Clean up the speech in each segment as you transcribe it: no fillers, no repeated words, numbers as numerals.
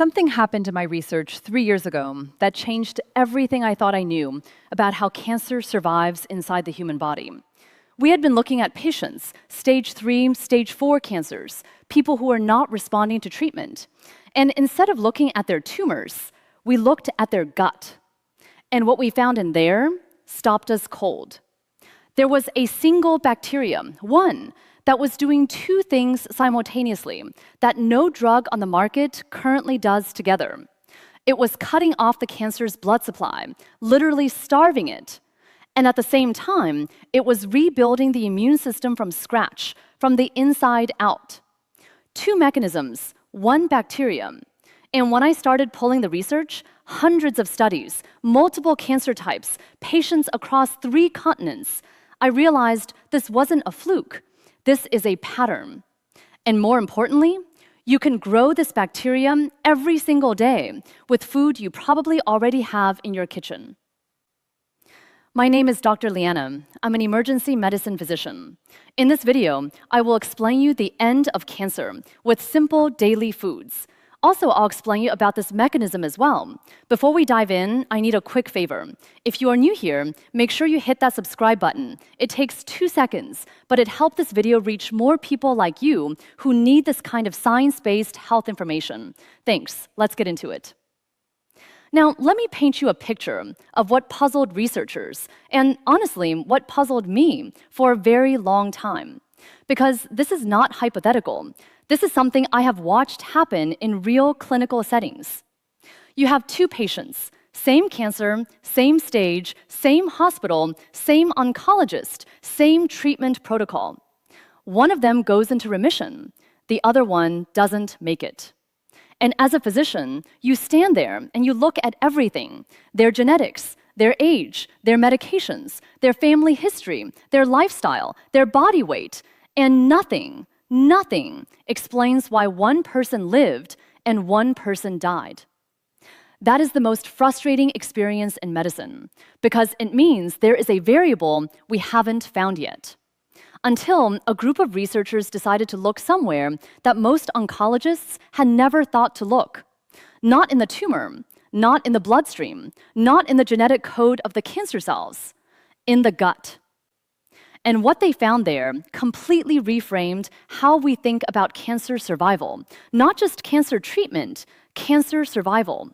Something happened in my research 3 years ago that changed everything I thought I knew about how cancer survives inside the human body. We had been looking at patients, stage 3, stage 4 cancers, people who are not responding to treatment. And instead of looking at their tumors, we looked at their gut. And what we found in there stopped us cold. There was a single bacterium, one, that was doing two things simultaneously that no drug on the market currently does together. It was cutting off the cancer's blood supply, literally starving it. And at the same time, it was rebuilding the immune system from scratch, from the inside out. Two mechanisms, one bacterium. And when I started pulling the research, hundreds of studies, multiple cancer types, patients across 3 continents, I realized this wasn't a fluke. This is a pattern. And more importantly, you can grow this bacterium every single day with food you probably already have in your kitchen. My name is Dr. Leana. I'm an emergency medicine physician. In this video, I will explain you the end of cancer with simple daily foods. Also, I'll explain you about this mechanism as well. Before we dive in, I need a quick favor. If you are new here, make sure you hit that subscribe button. It takes 2 seconds, but it helps this video reach more people like you who need this kind of science-based health information. Thanks. Let's get into it. Now, let me paint you a picture of what puzzled researchers, and honestly, what puzzled me for a very long time. Because this is not hypothetical. This is something I have watched happen in real clinical settings. You have 2 patients, same cancer, same stage, same hospital, same oncologist, same treatment protocol. One of them goes into remission, the other one doesn't make it. And as a physician, you stand there and you look at everything, their genetics, their age, their medications, their family history, their lifestyle, their body weight, and nothing explains why one person lived and one person died. That is the most frustrating experience in medicine, because it means there is a variable we haven't found yet. Until a group of researchers decided to look somewhere that most oncologists had never thought to look. Not in the tumor, not in the bloodstream, not in the genetic code of the cancer cells, in the gut. And what they found there completely reframed how we think about cancer survival, not just cancer treatment, cancer survival.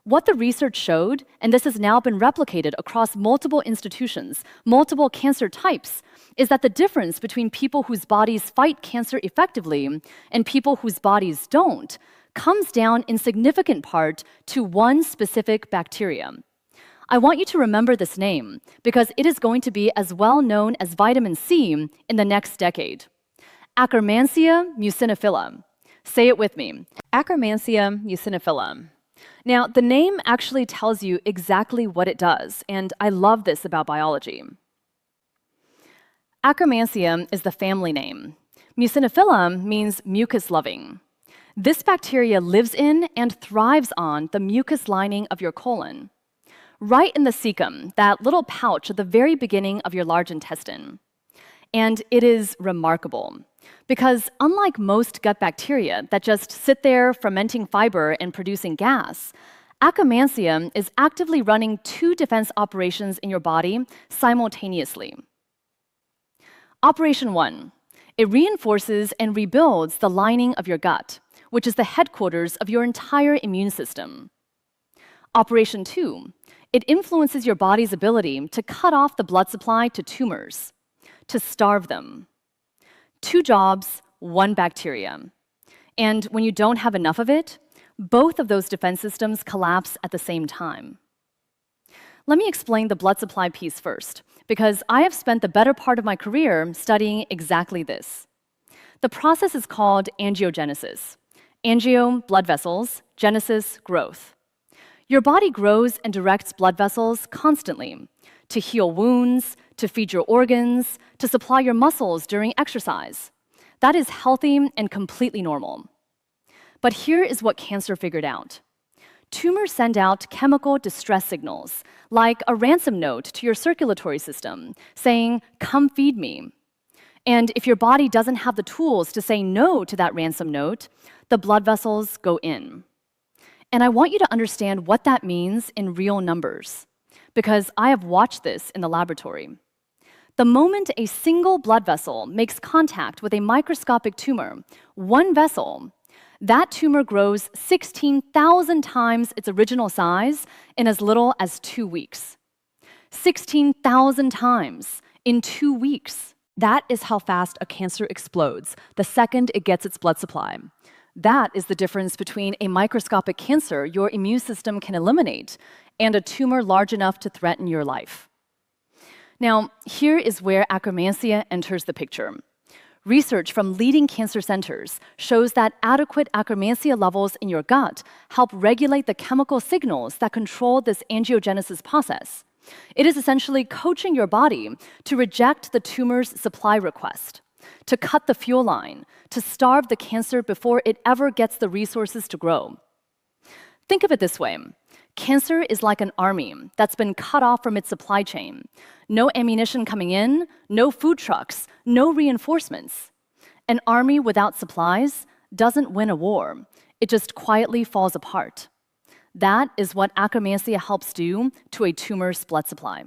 What the research showed, and this has now been replicated across multiple institutions, multiple cancer types, is that the difference between people whose bodies fight cancer effectively and people whose bodies don't comes down in significant part to one specific bacterium. I want you to remember this name because it is going to be as well known as vitamin C in the next decade. Akkermansia muciniphila. Say it with me. Akkermansia muciniphila. Now, the name actually tells you exactly what it does, and I love this about biology. Akkermansia is the family name. Muciniphila means mucus-loving. This bacteria lives in and thrives on the mucus lining of your colon. Right in the cecum, that little pouch at the very beginning of your large intestine. And it is remarkable, because unlike most gut bacteria that just sit there fermenting fiber and producing gas, Akkermansia is actively running 2 defense operations in your body simultaneously. Operation 1, it reinforces and rebuilds the lining of your gut, which is the headquarters of your entire immune system. Operation 2, it influences your body's ability to cut off the blood supply to tumors, to starve them. 2 jobs, 1 bacteria. And when you don't have enough of it, both of those defense systems collapse at the same time. Let me explain the blood supply piece first, because I have spent the better part of my career studying exactly this. The process is called angiogenesis. Angio, blood vessels, genesis, growth. Your body grows and directs blood vessels constantly to heal wounds, to feed your organs, to supply your muscles during exercise. That is healthy and completely normal. But here is what cancer figured out. Tumors send out chemical distress signals, like a ransom note to your circulatory system, saying, "Come feed me." And if your body doesn't have the tools to say no to that ransom note, the blood vessels go in. And I want you to understand what that means in real numbers, because I have watched this in the laboratory. The moment a single blood vessel makes contact with a microscopic tumor, one vessel, that tumor grows 16,000 times its original size in as little as 2 weeks. 16,000 times in 2 weeks. That is how fast a cancer explodes the second it gets its blood supply. That is the difference between a microscopic cancer your immune system can eliminate and a tumor large enough to threaten your life. Now, here is where Akkermansia enters the picture. Research from leading cancer centers shows that adequate Akkermansia levels in your gut help regulate the chemical signals that control this angiogenesis process. It is essentially coaching your body to reject the tumor's supply request, to cut the fuel line, to starve the cancer before it ever gets the resources to grow. Think of it this way. Cancer is like an army that's been cut off from its supply chain. No ammunition coming in, no food trucks, no reinforcements. An army without supplies doesn't win a war. It just quietly falls apart. That is what Akkermansia helps do to a tumor's blood supply.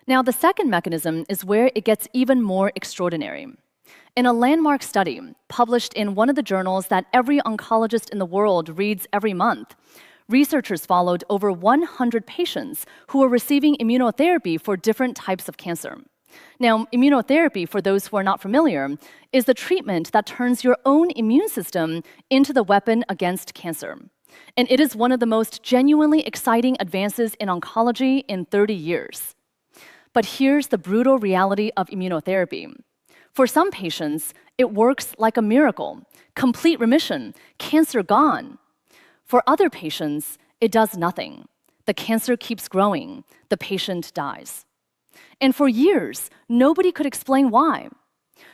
Now, the second mechanism is where it gets even more extraordinary. In a landmark study published in one of the journals that every oncologist in the world reads every month, researchers followed over 100 patients who were receiving immunotherapy for different types of cancer. Now, immunotherapy, for those who are not familiar, is the treatment that turns your own immune system into the weapon against cancer. And it is one of the most genuinely exciting advances in oncology in 30 years. But here's the brutal reality of immunotherapy. For some patients, it works like a miracle, complete remission, cancer gone. For other patients, it does nothing. The cancer keeps growing, the patient dies. And for years, nobody could explain why.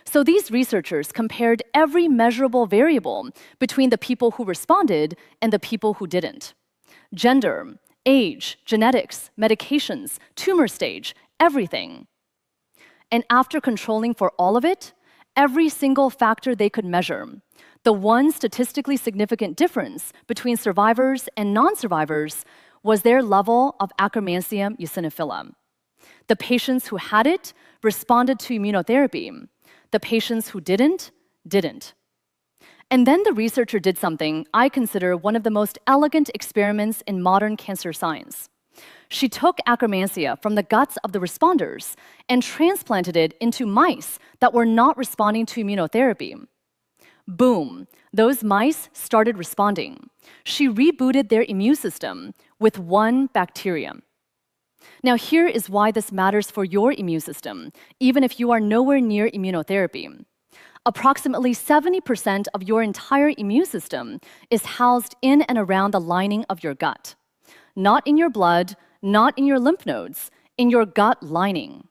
So these researchers compared every measurable variable between the people who responded and the people who didn't. Gender, age, genetics, medications, tumor stage, everything. And after controlling for all of it, every single factor they could measure, the one statistically significant difference between survivors and non-survivors was their level of Akkermansia muciniphila. The patients who had it responded to immunotherapy. The patients who didn't. And then the researcher did something I consider one of the most elegant experiments in modern cancer science. She took Akkermansia from the guts of the responders and transplanted it into mice that were not responding to immunotherapy. Boom, those mice started responding. She rebooted their immune system with one bacteria. Now, here is why this matters for your immune system, even if you are nowhere near immunotherapy. Approximately 70% of your entire immune system is housed in and around the lining of your gut. Not in your blood, not in your lymph nodes, in your gut lining.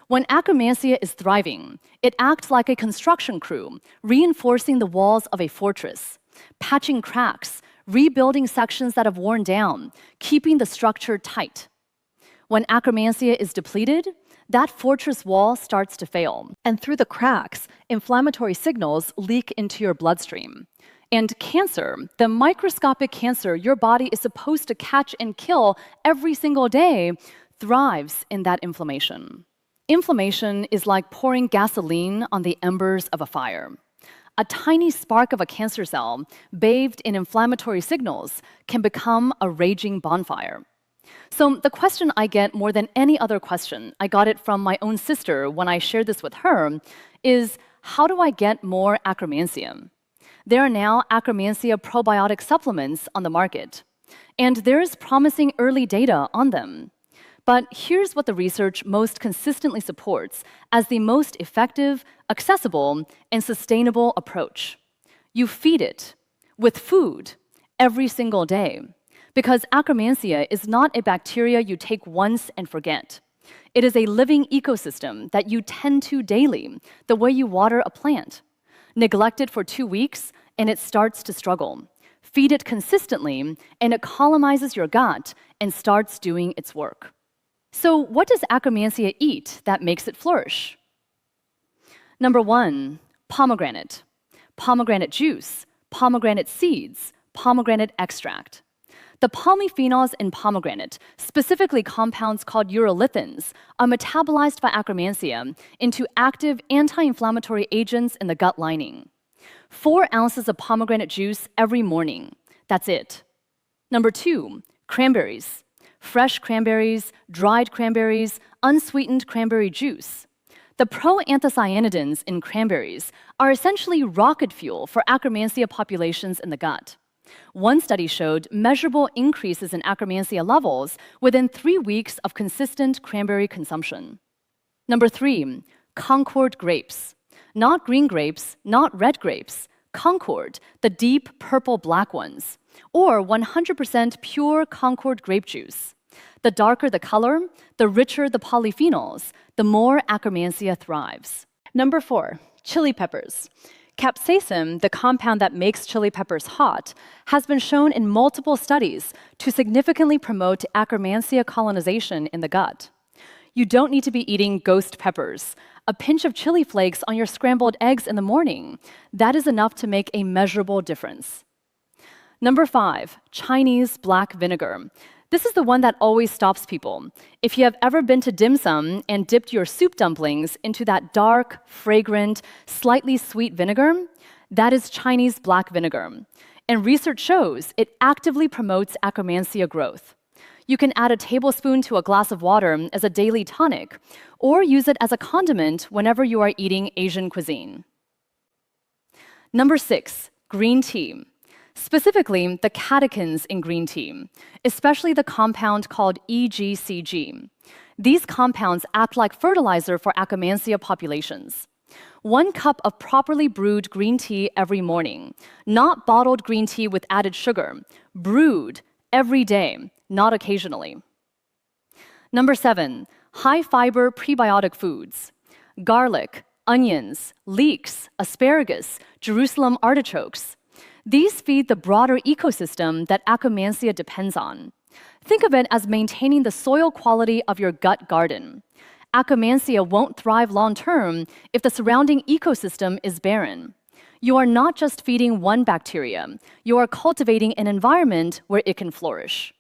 When Akkermansia is thriving, it acts like a construction crew, reinforcing the walls of a fortress, patching cracks, rebuilding sections that have worn down, keeping the structure tight. When Akkermansia is depleted, that fortress wall starts to fail. And through the cracks, inflammatory signals leak into your bloodstream. And cancer, the microscopic cancer your body is supposed to catch and kill every single day, thrives in that inflammation. Inflammation is like pouring gasoline on the embers of a fire. A tiny spark of a cancer cell, bathed in inflammatory signals, can become a raging bonfire. So the question I get more than any other question, I got it from my own sister when I shared this with her, is how do I get more Akkermansia? There are now Akkermansia probiotic supplements on the market, and there is promising early data on them. But here's what the research most consistently supports as the most effective, accessible, and sustainable approach. You feed it with food every single day, because Akkermansia is not a bacteria you take once and forget. It is a living ecosystem that you tend to daily, the way you water a plant. Neglect it for 2 weeks, and it starts to struggle. Feed it consistently, and it colonizes your gut and starts doing its work. So what does Akkermansia eat that makes it flourish? Number 1, pomegranate. Pomegranate juice, pomegranate seeds, pomegranate extract. The polyphenols in pomegranate, specifically compounds called urolithins, are metabolized by Akkermansia into active anti-inflammatory agents in the gut lining. 4 ounces of pomegranate juice every morning. That's it. Number 2, cranberries. Fresh cranberries, dried cranberries, unsweetened cranberry juice. The proanthocyanidins in cranberries are essentially rocket fuel for Akkermansia populations in the gut. One study showed measurable increases in Akkermansia levels within 3 weeks of consistent cranberry consumption. Number 3, concord grapes. Not green grapes, not red grapes. Concord, the deep purple-black ones, or 100% pure concord grape juice. The darker the color, the richer the polyphenols, the more Akkermansia thrives. Number 4, chili peppers. Capsaicin, the compound that makes chili peppers hot, has been shown in multiple studies to significantly promote Akkermansia colonization in the gut. You don't need to be eating ghost peppers. A pinch of chili flakes on your scrambled eggs in the morning, that is enough to make a measurable difference. Number 5, Chinese black vinegar. This is the one that always stops people. If you have ever been to dim sum and dipped your soup dumplings into that dark, fragrant, slightly sweet vinegar, that is Chinese black vinegar. And research shows it actively promotes Akkermansia growth. You can add a tablespoon to a glass of water as a daily tonic, or use it as a condiment whenever you are eating Asian cuisine. Number 6, green tea. Specifically, the catechins in green tea, especially the compound called EGCG. These compounds act like fertilizer for Akkermansia populations. 1 cup of properly brewed green tea every morning, not bottled green tea with added sugar, brewed every day, not occasionally. Number 7, high-fiber prebiotic foods. Garlic, onions, leeks, asparagus, Jerusalem artichokes. These feed the broader ecosystem that Akkermansia depends on. Think of it as maintaining the soil quality of your gut garden. Akkermansia won't thrive long-term if the surrounding ecosystem is barren. You are not just feeding one bacteria, you are cultivating an environment where it can flourish.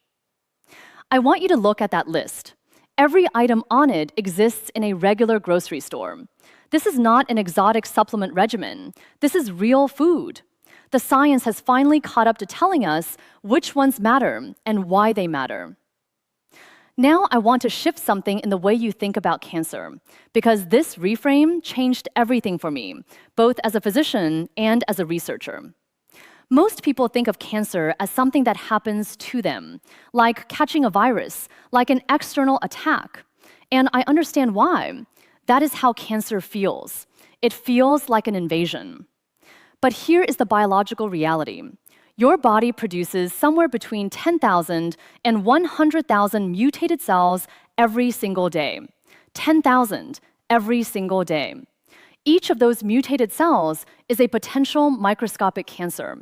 I want you to look at that list. Every item on it exists in a regular grocery store. This is not an exotic supplement regimen. This is real food. The science has finally caught up to telling us which ones matter and why they matter. Now I want to shift something in the way you think about cancer, because this reframe changed everything for me, both as a physician and as a researcher. Most people think of cancer as something that happens to them, like catching a virus, like an external attack. And I understand why. That is how cancer feels. It feels like an invasion. But here is the biological reality. Your body produces somewhere between 10,000 and 100,000 mutated cells every single day. 10,000 every single day. Each of those mutated cells is a potential microscopic cancer.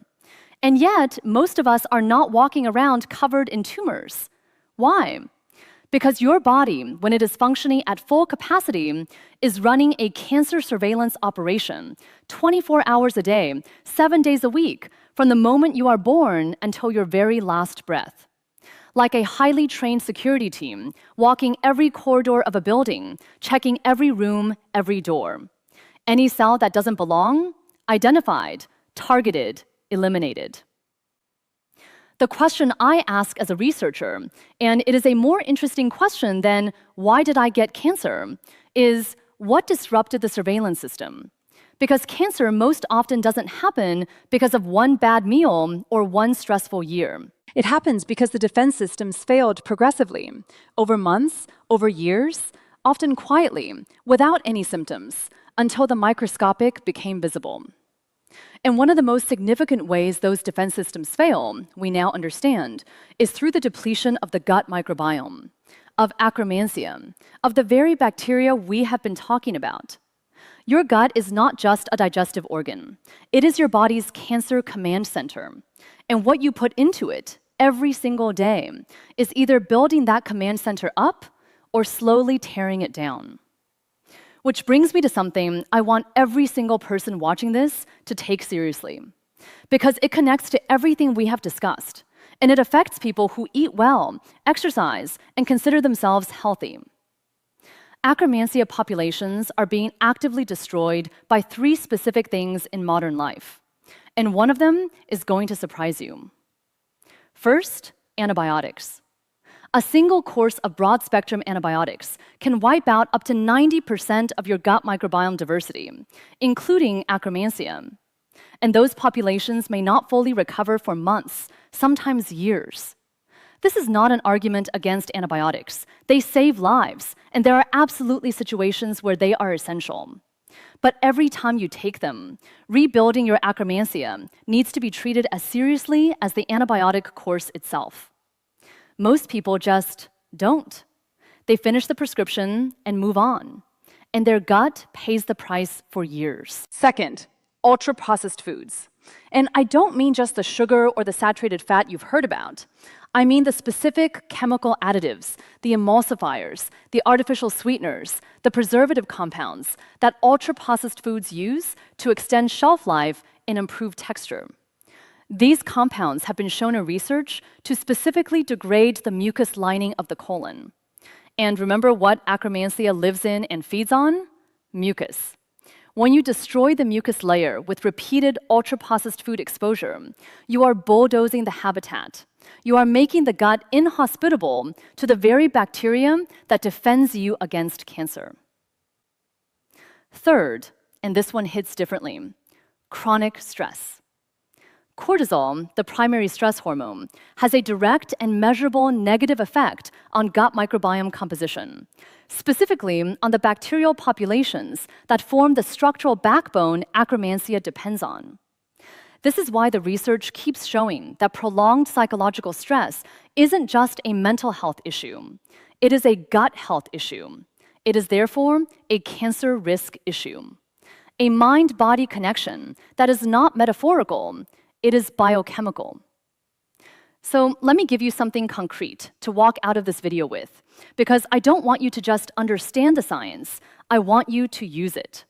And yet, most of us are not walking around covered in tumors. Why? Because your body, when it is functioning at full capacity, is running a cancer surveillance operation 24 hours a day, 7 days a week, from the moment you are born until your very last breath. Like a highly trained security team, walking every corridor of a building, checking every room, every door. Any cell that doesn't belong, identified, targeted, eliminated. The question I ask as a researcher, and it is a more interesting question than why did I get cancer, is what disrupted the surveillance system? Because cancer most often doesn't happen because of one bad meal or one stressful year. It happens because the defense systems failed progressively, over months, over years, often quietly, without any symptoms, until the microscopic became visible. And one of the most significant ways those defense systems fail, we now understand, is through the depletion of the gut microbiome, of Akkermansia, of the very bacteria we have been talking about. Your gut is not just a digestive organ. It is your body's cancer command center. And what you put into it every single day is either building that command center up or slowly tearing it down. Which brings me to something I want every single person watching this to take seriously. because it connects to everything we have discussed, and it affects people who eat well, exercise, and consider themselves healthy. Akkermansia populations are being actively destroyed by 3 specific things in modern life, and one of them is going to surprise you. First, antibiotics. A single course of broad-spectrum antibiotics can wipe out up to 90% of your gut microbiome diversity, including Akkermansia. And those populations may not fully recover for months, sometimes years. This is not an argument against antibiotics. They save lives, and there are absolutely situations where they are essential. But every time you take them, rebuilding your Akkermansia needs to be treated as seriously as the antibiotic course itself. Most people just don't. They finish the prescription and move on, and their gut pays the price for years. Second, ultra-processed foods. And I don't mean just the sugar or the saturated fat you've heard about. I mean the specific chemical additives, the emulsifiers, the artificial sweeteners, the preservative compounds that ultra-processed foods use to extend shelf life and improve texture. These compounds have been shown in research to specifically degrade the mucus lining of the colon. And remember what Akkermansia lives in and feeds on? Mucus. When you destroy the mucus layer with repeated ultra-processed food exposure, you are bulldozing the habitat. You are making the gut inhospitable to the very bacteria that defends you against cancer. Third, and this one hits differently, chronic stress. Cortisol, the primary stress hormone, has a direct and measurable negative effect on gut microbiome composition, specifically on the bacterial populations that form the structural backbone Akkermansia depends on. This is why the research keeps showing that prolonged psychological stress isn't just a mental health issue. It is a gut health issue. It is therefore a cancer risk issue. A mind-body connection that is not metaphorical. It is biochemical. So let me give you something concrete to walk out of this video with, because I don't want you to just understand the science, I want you to use it.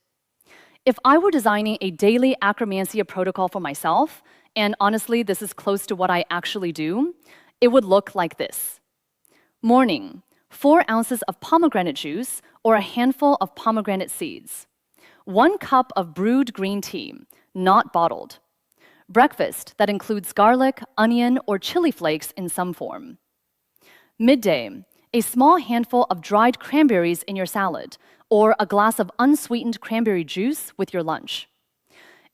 If I were designing a daily Akkermansia protocol for myself, and honestly, this is close to what I actually do, it would look like this. Morning, 4 ounces of pomegranate juice or a handful of pomegranate seeds. 1 cup of brewed green tea, not bottled. Breakfast that includes garlic, onion, or chili flakes in some form. Midday, a small handful of dried cranberries in your salad, or a glass of unsweetened cranberry juice with your lunch.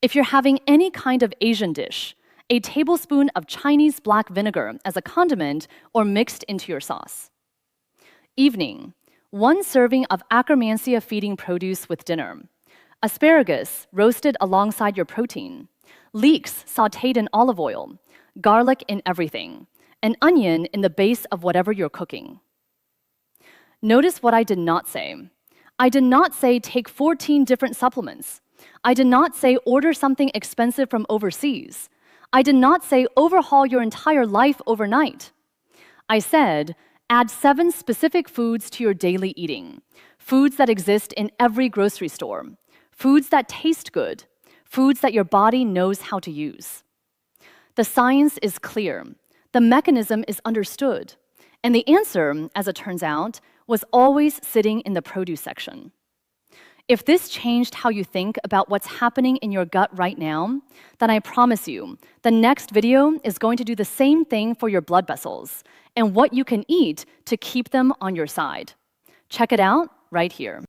If you're having any kind of Asian dish, a tablespoon of Chinese black vinegar as a condiment or mixed into your sauce. Evening, 1 serving of Akkermansia feeding produce with dinner. Asparagus roasted alongside your protein. Leeks sautéed in olive oil, garlic in everything, an onion in the base of whatever you're cooking. Notice what I did not say. I did not say take 14 different supplements. I did not say order something expensive from overseas. I did not say overhaul your entire life overnight. I said add 7 specific foods to your daily eating, foods that exist in every grocery store, foods that taste good, foods that your body knows how to use. The science is clear, the mechanism is understood, and the answer, as it turns out, was always sitting in the produce section. If this changed how you think about what's happening in your gut right now, then I promise you, the next video is going to do the same thing for your blood vessels and what you can eat to keep them on your side. Check it out right here.